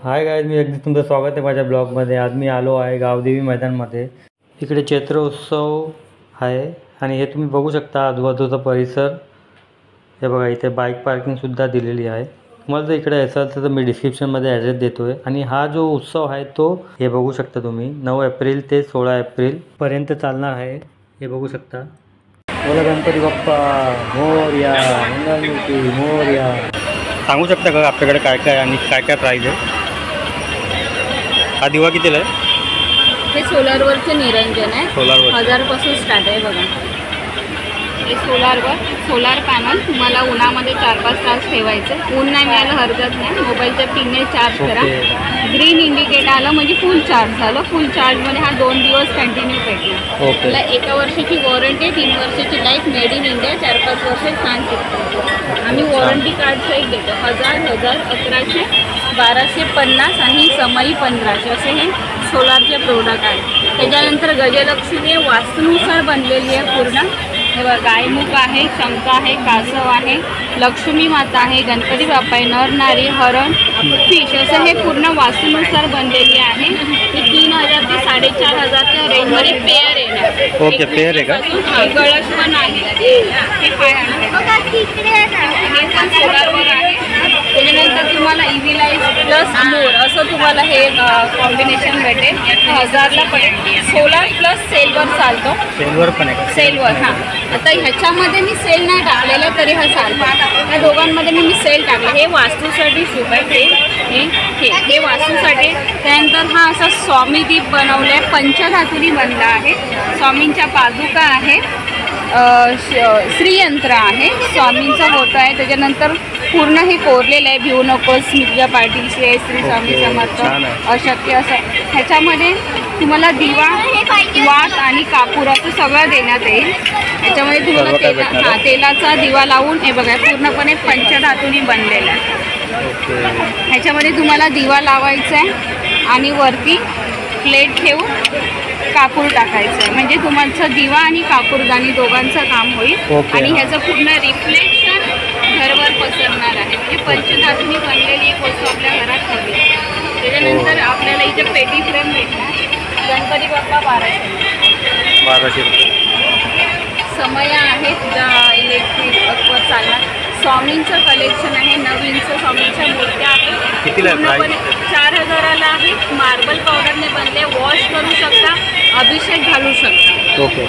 Hi guys, मी अगदी तुमचं स्वागत आहे माझ्या ब्लॉगमध्ये. आज मी आलो आहे गावदेवी मैदानमध्ये. इकडे चैत्र उत्सव आहे आणि हे तुम्ही बघू शकता आजूबाजूचा परिसर. हे बघा, इथे बाईक पार्किंगसुद्धा दिलेली आहे. तुम्हाला जर इकडे यायचं असेल तर मी डिस्क्रिप्शनमध्ये ॲड्रेस देतो आहे. आणि हा जो उत्सव आहे तो हे बघू शकता तुम्ही 9 एप्रिल ते 16 एप्रिलपर्यंत चालणार आहे. हे बघू शकता. बोला गणपती बाप्पा मोरया, मंगलमूर्ती मोरया. सांगू शकता का आपल्याकडे काय काय आणि काय काय प्राईज आहे? हा दिवा कितीला आहे? हे सोलारवरचं निरंजन आहे. सोलारवर 1000 पासून स्टार्ट आहे बघा. हे सोलार पॅनल तुम्हाला उन्हामध्ये 4-5 तास ठेवायचं. ऊन नाही मिळालं हरकत नाही, मोबाईलच्या पिनने चार्ज करा. ग्रीन इंडिकेटर आलं म्हणजे फुल चार्ज झालं. फुल चार्जमध्ये हा 2 दिवस कंटिन्यू पेटला. त्याला 1 वर्षाची वॉरंटी, 3 वर्षाची लाईफ, मेड इन इंडिया, 4-5 वर्ष छान टिकतो. आम्ही वॉरंटी कार्ड सहित देतो. 1000, 1100, 1250 आणि समई 1500 असे हे सोलारचे प्रोडक्ट आहे. त्याच्यानंतर गजलक्ष्मी वास्तूनुसार बनलेली आहे पूर्ण. हे बघा, गायमुख आहे, शंख आहे, कासव आहे, लक्ष्मी माता आहे, गणपती बाप्पा आहे, नरनारी, हरण, फिश असं हे पूर्ण वास्तूनुसार बनलेली आहे. ही 3000 ते 4500च्या रेंजमध्ये पेअर येणार. ओके, पेअर आहे का? कळश पण आहे. हे 500. हे पण सोलारवर आहे. त्याच्यानंतर तुम्हाला EV लाईट प्लस मोर असं तुम्हाला हे कॉम्बिनेशन भेटेल. 1000ला पडेल. सोलार प्लस सेलवर चालतो. सेलवर पण आहे? सेलवर. हां, आता ह्याच्यामध्ये मी सेल नाही टाकलेलं तरी हा चालतो. या दोघांमध्ये मी सेल टाकलं. हे वास्तूसाठी शुभ आहे. हे वास्तूसाठी. त्यानंतर हा असा स्वामी दीप बनवला आहे, पंचधातूनी बनला आहे. स्वामींच्या पादुका आहेत, श्रीयंत्र आहे, स्वामींचा फोटो आहे. त्याच्यानंतर पूर्ण हे कोरलेलं आहे. भिवू नकोस, मी तुझ्या पाठीशी आहे, श्री स्वामी समर्थ, अशक्य असं. ह्याच्यामध्ये तुम्हाला दिवा, वात आणि कापूर असं सगळं देण्यात येईल. याच्यामध्ये तुम्हाला तेलाचा दिवा लावून, हे बघा पूर्णपणे पंचधातूनी बनलेला आहे. ह्याच्यामध्ये तुम्हाला दिवा लावायचा आहे आणि वरती प्लेट ठेवून कापूर टाकायचं आहे. म्हणजे तुमचं दिवा आणि कापूरदानी दोघांचं काम होईल. आणि ह्याचं पूर्ण रिफ्लेक्शन घरवर पसरणार आहे. म्हणजे पंचधातूनी बनलेली एक वस्तू आपल्या घरात हवी. त्याच्यानंतर आपल्याला इथे पेटी फ्रेम भेटणार. गणपती बाप्पा 1200 रुपये. समय आहेत इलेक्ट्रिकवर चालणार. स्वामींचं कलेक्शन आहे. नवीनचं स्वामींच्या मूर्त्या आहेत. कितीला पूर्णपणे 4000ला आहे. मार्बल पावडरने बनले. वॉश करू शकता, अभिषेक घालू शकता. ओके.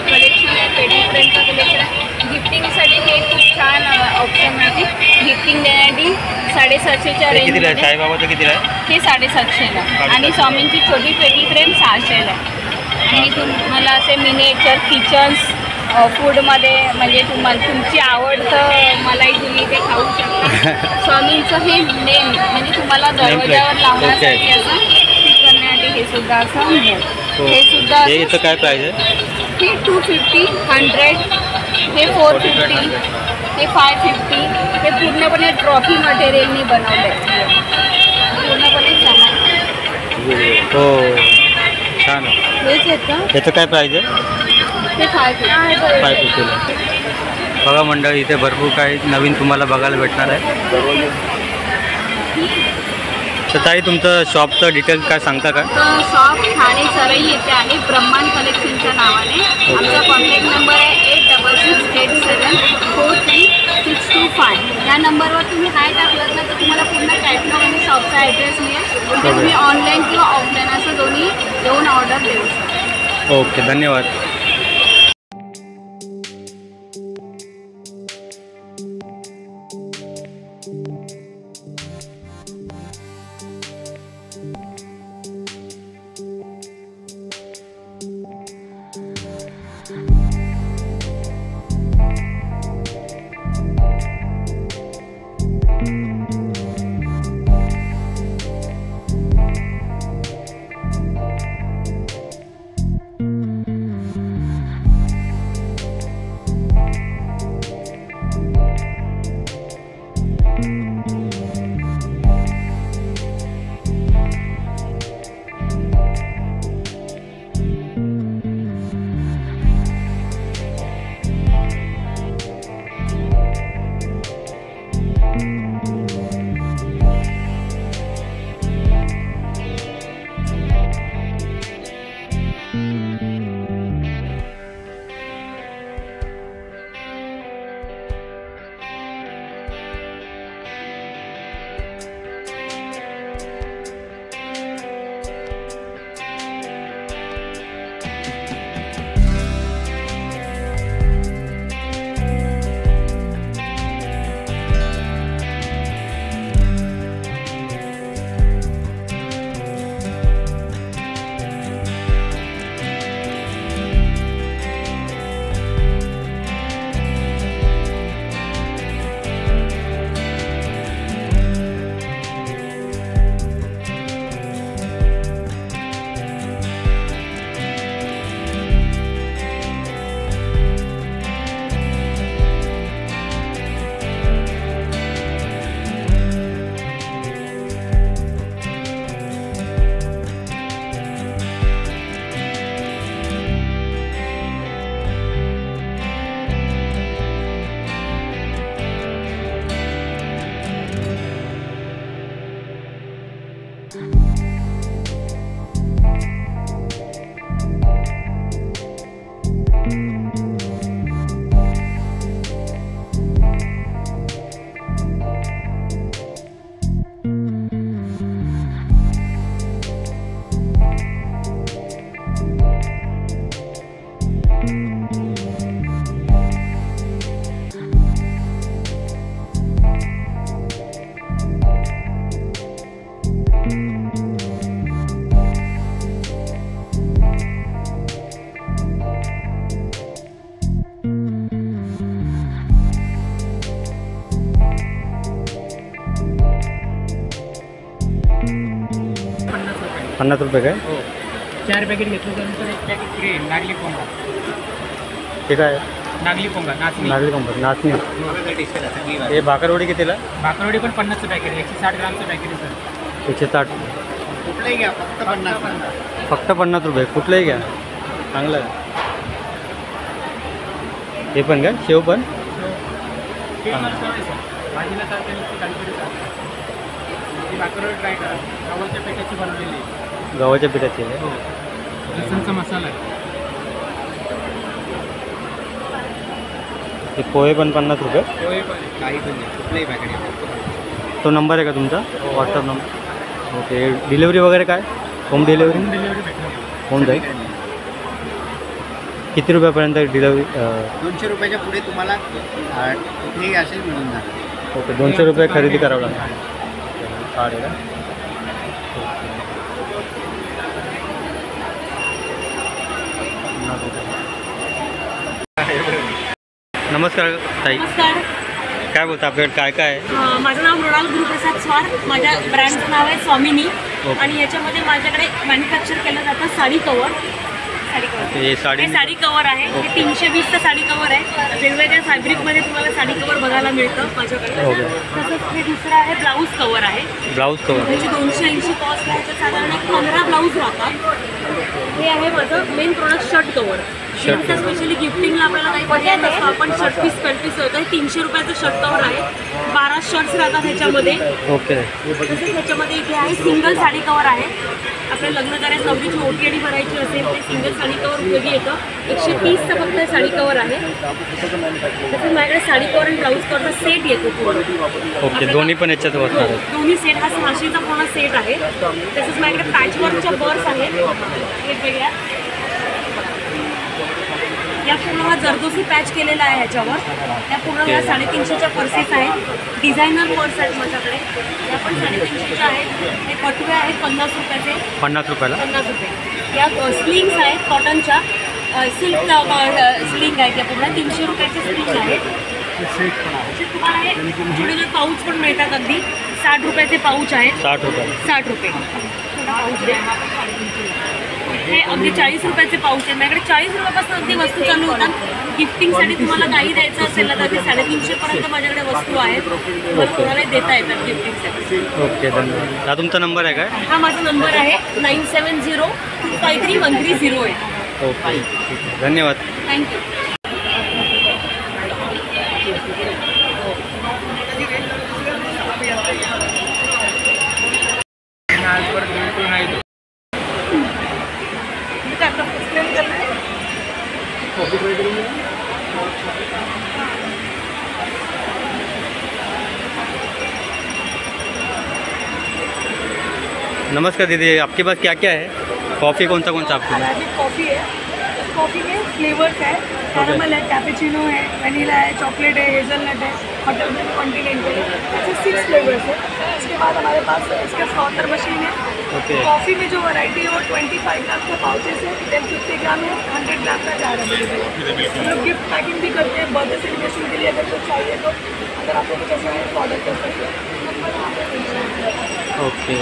कलेक्शन आहे. पेटी फ्रेमचं कलेक्शन आहे. गिफ्टिंगसाठी हे खूप छान ऑप्शन आहे. गिफ्टिंग देण्यासाठी 750च्या रेंजमध्ये. साईबाबाचं कितीला आहे? हे 750ला. आणि स्वामींची छोटी पेटी फ्रेम 600ला. आणि तुम्हाला असे मिनिएचर किचन्स फूडमध्ये म्हणजे तुमची आवडतं मलाई तुम्ही इथे खाऊ शकता. स्वामींचं हे नेम म्हणजे तुम्हाला दरवाजावर लावण्यासाठी असं करण्यासाठी हे सुद्धा असं. हे सुद्धा याचं काय प्राईस आहे? हे 250, 100, हे 450, हे 550. हे पूर्णपणे ट्रॉफी मटेरियलनी बनवलं आहे. पूर्णपणे छान. हो, छान. हेच आहेत का? याचं काय प्राईज आहे? हे 550. बघा मंडळी, इथे भरपूर काही नवीन तुम्हाला बघायला भेटणार आहे. तर ताई, तुमचं शॉपचं डिटेल्स काय सांगता का? शॉप ठाणे सरई येथे आहे, ब्रह्मांड कलेक्शनच्या नावाने. आमचा कॉन्टॅक्ट नंबर आहे 8667433625. या नंबरवर तुम्ही हाय टाकलात ना तर तुम्हाला पूर्ण कॅटलॉग आणि शॉपचा ॲड्रेस मिळेल. तर तुम्ही ऑनलाईन किंवा ऑफलाईन असं दोन्ही येऊन ऑर्डर देऊ शकता. ओके, धन्यवाद. 50 रुपये काय? हो 4 पॅकेट घेतलं तर एक पॅकेट फ्री आहे. नागली पोंगा. ते काय? नागली पोंगा नाचणी. नागरी कंपनी नाचणी. हे भाकरवडी कितीला? भाकरवडी पण 50चं पॅकेट आहे. 160 ग्रामचं पॅकेट आहे सर. 160. कुठलंही घ्या फक्त 50. फक्त 50 रुपये. कुठलंही घ्या, चांगलं आहे. हे पण काय? शेव पण? भाजीला चालते नुसती काहीतरी चालते. ही भाकरवडी ट्राय करा. गव्हाच्या पिठाची बनवलेली आहे. गव्हाच्या पिठाची आहे. हो लसूणचा मसाला आहे. हे पोहे पण 50 रुपये. पोहे पण आहे. काही पण नाही. कुठलंही पॅकेट आहे. तो नंबर आहे का तुमचा व्हॉट्सअप नंबर? ओके. डिलेवरी वगैरे काय? Home delivery? डिलिव्हरी भेटणार. होऊन जाईल. किती रुपयापर्यंत डिलेवरी? 200 रुपयाच्या पुढे तुम्हाला कुठेही असेल मिळून जाणार. ओके. 200 रुपये खरेदी करावं लागेल. कार्ड आहे का? नमस्कार ताई, नमस्कार. काय बोलता आपल्याकडे काय काय आहे? माझं नाव मृणाल गुरुप्रसाद स्वार. माझ्या ब्रँडचं नाव आहे स्वामिनी. ओके. आणि याच्यामध्ये माझ्याकडे मॅन्युफॅक्चर केलं जातं साडी कवर. हे साडी हे साडी कवर आहे. हे 320चं साडी कवर आहे. वेगवेगळ्या फॅब्रिकमध्ये तुम्हाला साडी कवर बघायला मिळतं माझ्याकडे. ओके. तसंच हे दुसरं आहे ब्लाऊज कवर आहे. Blouse cover. त्याची 280 कॉस्ट आहे. तर साधारण 15 ब्लाऊज राहतात. हे आहे माझं main product shirt cover. Shirt specially गिफ्टिंगला आपल्याला काही पाहिजे नसतं, आपण शर्ट पीस पॅन्ट होतं. 300 रुपयाचं शर्ट कवर आहे. 12 शर्ट्स राहतात ह्याच्यामध्ये. ओके. तसेच ह्याच्यामध्ये इथे आहे सिंगल साडी कवर आहे. आपल्या लग्न कार्यात नवरीची ओटी आणि भरायची असेल ते सिंगल साडी कवर उपयोगी येतं. 130चं फक्त हे साडी कवर आहे. तसंच माझ्याकडे साडी कवर आणि ब्लाऊज कवरचा सेट येतो पूर्ण. ओके. दोन्ही पण याच्यात बसणार आहेत. दोन्ही सेट हा 600चा पूर्ण सेट आहे. तसंच माझ्याकडे पॅचवर्कच्या बर्स आहेत वेगवेगळ्या. या पूर्ण हा जरदोसी पॅच केलेला आहे ह्याच्यावर. या पूर्ण या 350च्या पर्सेस आहेत. डिझायनर पर्स आहेत माझ्याकडे. या पण 350च्या आहेत. हे पटवे आहेत 50 रुपयाचे. 50 रुपयाला. 50 रुपये. या स्लिंग्स आहेत कॉटनच्या. सिल्क स्लिंग आहेत. या पूर्ण 300 रुपयाचे स्लिंग आहेत. तुम्हाला हे छोटे पाऊच पण मिळतात. अगदी 60 रुपयाचे पाऊच आहेत. 60 रुपये. 60 रुपये छोटा पाऊच आहे. हे अगदी 40 रुपयाचे पाऊच आहे. माझ्याकडे 40 रुपयापासून अगदी वस्तू चालू होतात. गिफ्टिंगसाठी तुम्हाला काही द्यायचं असेल ना तर ते 350पर्यंत माझ्याकडे वस्तू आहेत. तुम्हाला कोणालाही देता येतात गिफ्टिंगसाठी. ओके. धन्यवाद. हा तुमचा नंबर आहे काय? हा माझा नंबर आहे 9702531308. ओके. ठीक आहे. धन्यवाद. थँक्यू. नमस्कार दीदी, आपके पास क्या क्या है? कॉफ़ी कौन सा आपके पास? अराबिक कॉफ़ी है. कॉफ़ी में फ्लेवर्स है. कैरामल है, कैपेचिनो है, वनीला है, चॉकलेट है, हेज़लनट है, होटल ब्रू, कॉन्टिनेंटल है. ऐसे 6 फ्लेवर्स है. इसके बाद हमारे पास इसका फ्रॉथर मशीन है. ओके. कॉफ़ी में जो वैरायटी है वो 25 ग्राम का पाउचेस है. 1050 ग्राम है. 100 ग्राम का जार अवेलेबल है. हम लोग गिफ्ट पैकिंग भी करते हैं. बर्थडे सेलिब्रेशन के लिए अगर कुछ चाहिए तो अगर आपको कुछ ऐसा है तो ऑर्डर कर सकते हैं. ओके.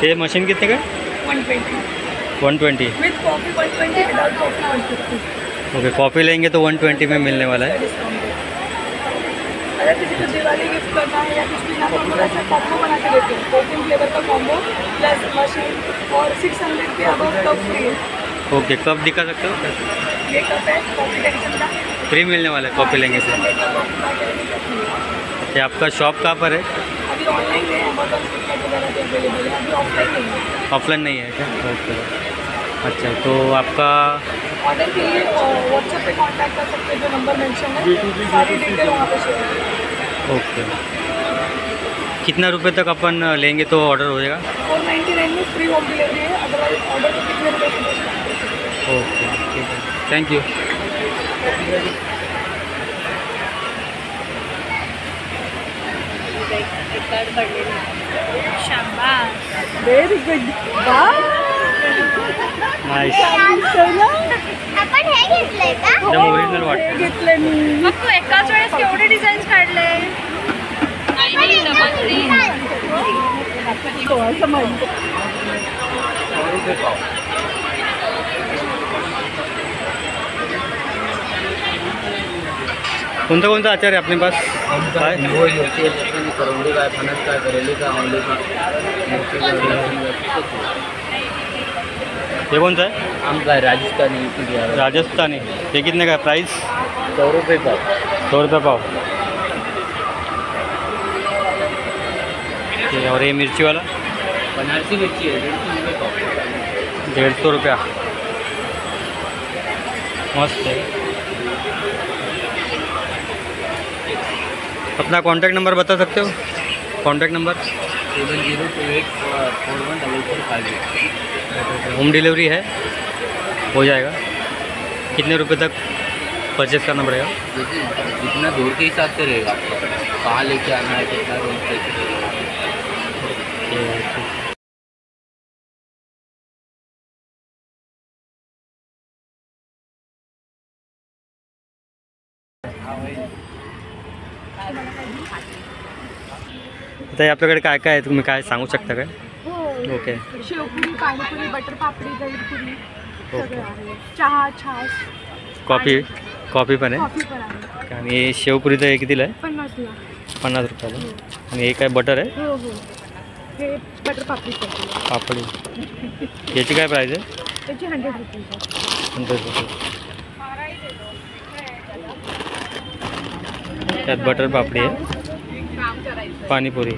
ये मशीन कितने का? 120 120. With coffee 120, without coffee 150. Okay. Coffee लेंगे तो 120 में मिलने वाला है. अगर किसी को दिवाली गिफ्ट करना है या कुछ भी ना तो हम लोग ऐसा कॉम्बो बना के देते हैं. 2-3 फ्लेवर का कॉम्बो प्लस मशीन और 600 के अबव कप फ्री है. ओके. कप दिखा सकते हो? ये कप है कॉफ़ी टेंशन का. फ्री मिलने वाला है कॉफ़ी लेंगे तो. ये आपका शॉप कहाँ पर है? अभी ऑनलाइन है, अमेजॉन फ्लिपकार्ट वगैरह पे अवेलेबल है. अभी ऑफलाइन नहीं है. ऑफलाइन नहीं है क्या? ओके. अच्छा, तो आपका ऑर्डर के लिए व्हाट्सएप पे कांटेक्ट कर सकते हैं. जो नंबर मेंशन है सारी डिटेल वहाँ पे शेयर है. ओके. कितना रुपए तक अपन लेंगे तो ऑर्डर हो जाएगा? 499 में फ्री होम डिलीवरी है. अदरवाइज ऑर्डर को कितने रुपये से बेचना है. ओके. ठीक है. Thank you. Very good. Nice. आपण हे घेतलंय का? एकदम ओरिजिनल वाटतं. घेतलं मी. मग तू एकाच वेळेस केवढे डिझाईन्स काढले? तो असं म्हणतो. कोणता कोणता आचार आहे आपल्या पास? काय करौंदी का, फणस का, करेले का, आंवले का, हे कोणतं आहे? आम का, राजस्थानी, यूपी बिहार. राजस्थानी. हे कितने का प्राइस? 100 रुपये पाव. 100 रुपये पाव. ये और ये मिर्ची वाला बनारसी मिर्ची है 150 रुपये पाव. 150 रुपया. मस्त है. अपना कांटेक्ट नंबर बता सकते हो? Contact number 7028414450. होम डिलीवरी है, हो जाएगा. कितने रुपए तक परचेस करना पड़ेगा? जितना दूर के हिसाब से रहेगा आपको, कहाँ लेके आना है, कितना रोज तक. आता आपल्याकडे काय काय आहे, तुम्ही काय सांगू शकता काय? ओके. शेवपुरी, पाणीपुरी, बटर पापडी, दहीपुरी सगळं आहे. चहा, छास, कॉफी पण आहे. कॉफी पण आहे. आणि शेवपुरीचं हे कितीला आहे? 50ला. 50 रुपयाला. आणि हे काय बटर आहे? हो हो. हे बटर पापडी करतो. पापडी. याची काय प्राईस आहे? त्याची 100 रुपीज आहे. 100 रुपये. त्यात बटर पापडी आहे, पाणीपुरी. ओके.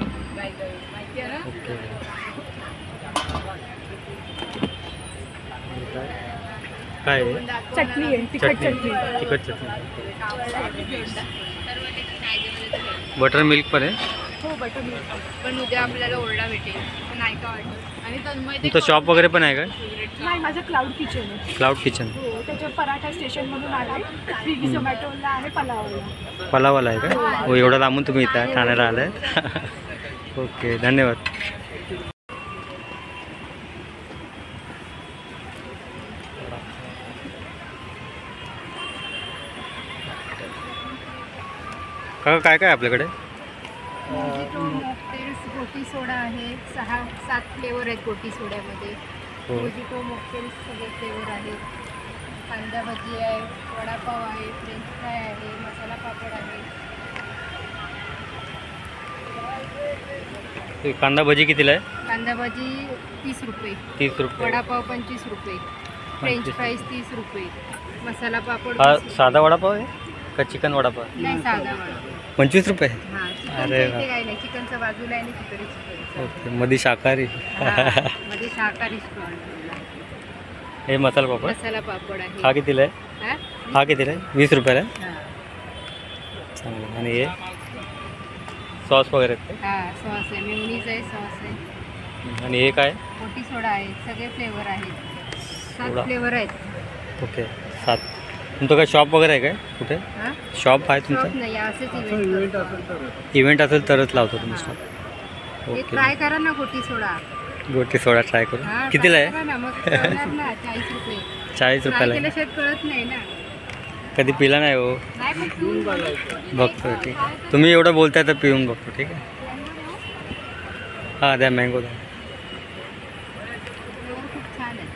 काय आहे? चटणी आहे, तिखट चटणी. तिखट चटणी. बटर मिल्क पण आहे. हो, बटर मिल्क. पण उद्या आपल्याला ओरडा भेटेल, पण नाही का वाटत. आणि तन्मय ते तुमचं शॉप वगैरे पण आहे का? नाही, माझं क्लाउड किचन आहे. Cloud kitchen. हो, त्याच्या पराठा स्टेशनमधून आले. स्विगी झोमॅटोला आहे, पलावला. पलावाला आहे का? हो, एवढं लांबून तुम्ही इथं ठाण्याला आलाय. ओके, धन्यवाद. काका काय काय आहे आपल्याकडे? मोजिटो, मॉकटेल्स, गोटी सोडा आहे. 6-7 फ्लेवर आहेत गोटी सोड्यामध्ये. हो. मोजिटो, मॉकटेल्स सगळे फ्लेवर आहेत. कांदा भजी आहे, वडापाव आहे, फ्रेंच फ्राय आहे, मसाला पापड आहे. ते कांदा भजी कितीला आहे? कांदा भजी 30 रुपये, 30 रुपये. वडापाव 25 रुपये, फ्रेंच फ्राईज 30 रुपये, मसाला पापड हा 20 रुपये. साधा वडापाव आहे का चिकन वडापाव? नाही, साधा वडापाव. 25 रुपये. हां, अरे चिकनचं वा. इथे काही नाही. चिकनचं बाजूला आहे आणि तिकडे चिकन. ओके, मध्ये शाकाहारी. मध्ये शाकाहारी स्टॉल. हे मसाला पापड. मसाला पापड आहे. हा कितीला आहे? हां? हा कितीला आहे? 20 रुपयाला आहे. हां. चांगलं. आणि हे सॉस वगैरे आहेत हां, सॉस आहे, मेयोनीज आहे, सॉस आहे, का? आणि हे काय? कोटी सोडा आहे, सगळे फ्लेवर आहेत. 7 सोडा. फ्लेवर आहेत. ओके, 7. तुमचं काय शॉप वगैरे आहे काय कुठे? हां, शॉप आहे शॉप तुमचं? नाही, असेच इव्हेंट करतो. इव्हेंट असेल तरच लावतो तुम्ही हां. शॉप. हे ओके. ट्राय करा ना गोटी सोडा. गोटी सोडा ट्राय करू. हां, कितीला try आहे? करा ना, मग कळणार ना. 40 रुपये. 40 ट्राय रुपयाला आहे. केल्याशिवाय कळत नाही ना. कधी पिला नाही हो. नाही, पण पिऊन बघा. बघतो, ठीक आहे. तुम्ही एवढं बोलताय तर पिऊन बघतो, ठीक आहे. हां, द्या मँगो द्या. फ्लेवर खूप छान आहे.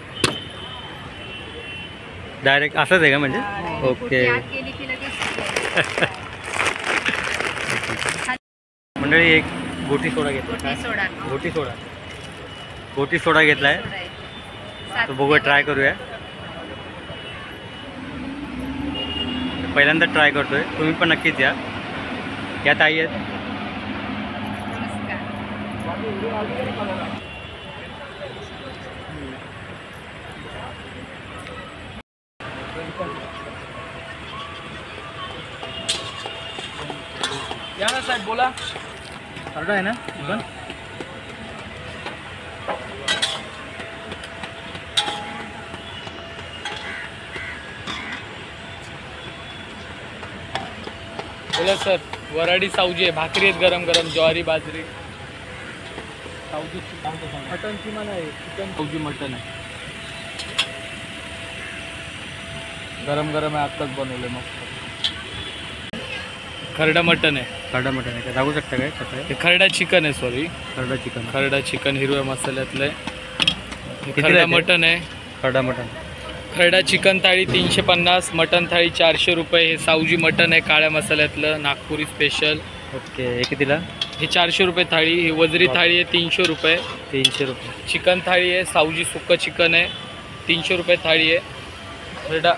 डायरेक्ट असंच आहे का म्हणजे? हां, ओके. गोटी आत गेली की लगेच मंडळी एक गोटी सोडा घेतला. गोटी सोडा. गोटी सोडा. गोटी सोडा घेतला आहे. सोडा आहे. 7 तो बघूया, ट्राय करूया. पहिल्यांदा ट्राय करतोय. तुम्ही पण नक्कीच या. या ताई आहेत. नमस्कार. या ना साहेब, बोला. ऑर्डर आहे ना पण? बोला सर. वराडी सावजी आहे, भाकरी आहेत गरम गरम, ज्वारी बाजरी. सावजी मटन किमान आहे, चिकन सावजी मटन आहे, गरम गरम आहे, आत्ताच बनवले मस्त. खरडा मटन आहे. खरडा मटन आहे का? दाखवू शकता काय कसं आहे? हे खरडा चिकन आहे, सॉरी खरडा चिकन. खरडा चिकन हिरव्या मसाल्यातलं आहे. हे कितीला खरडा आहे ते? मटन आहे. खरडा मटन. खरडा चिकन थाळी 350, मटन थाळी 400 रुपये. हे सावजी मटन आहे काळ्या मसाल्यातलं, नागपुरी स्पेशल. ओके, हे कितीला? हे 400 रुपये थाळी. ही वजरी थाळी आहे 300 रुपये. 300 रुपये. चिकन थाळी आहे, सावजी सुक्कं चिकन आहे 300 रुपये थाळी आहे. खरडा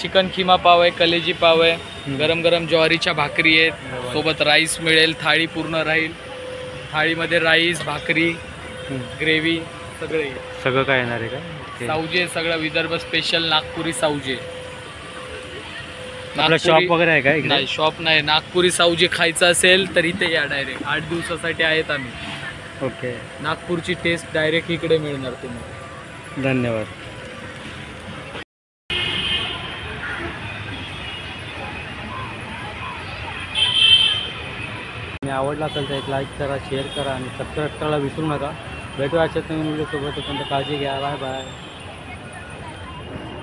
चिकन खिमा पाव आहे, कलेजी पाव आहे, गरम गरम ज्वारीच्या भाकरी आहेत, सोबत राईस मिळेल. थाळी पूर्ण राहील. थाळीमध्ये राईस, भाकरी, ग्रेव्ही सगळे आहे. सगळं काय येणार आहे का? ओके. सावजी आहे सगळं विदर्भ स्पेशल नागपुरी सावजी आहे. आपलं शॉप वगैरे आहे का इकडे? नाही, शॉप नाही. नागपुरी सावजी खायचं असेल तर इथे या डायरेक्ट. 8 दिवसासाठी आहेत आम्ही. ओके, नागपूरची टेस्ट डायरेक्ट इकडे मिळणार तुम्हाला. धन्यवाद. आवडला असेल तर एक लाईक करा, शेअर करा आणि सबस्क्राईब करायला विसरू नका. भेटूया अशाच नवीन व्हिडिओसोबत. काळजी घ्या. Bye bye.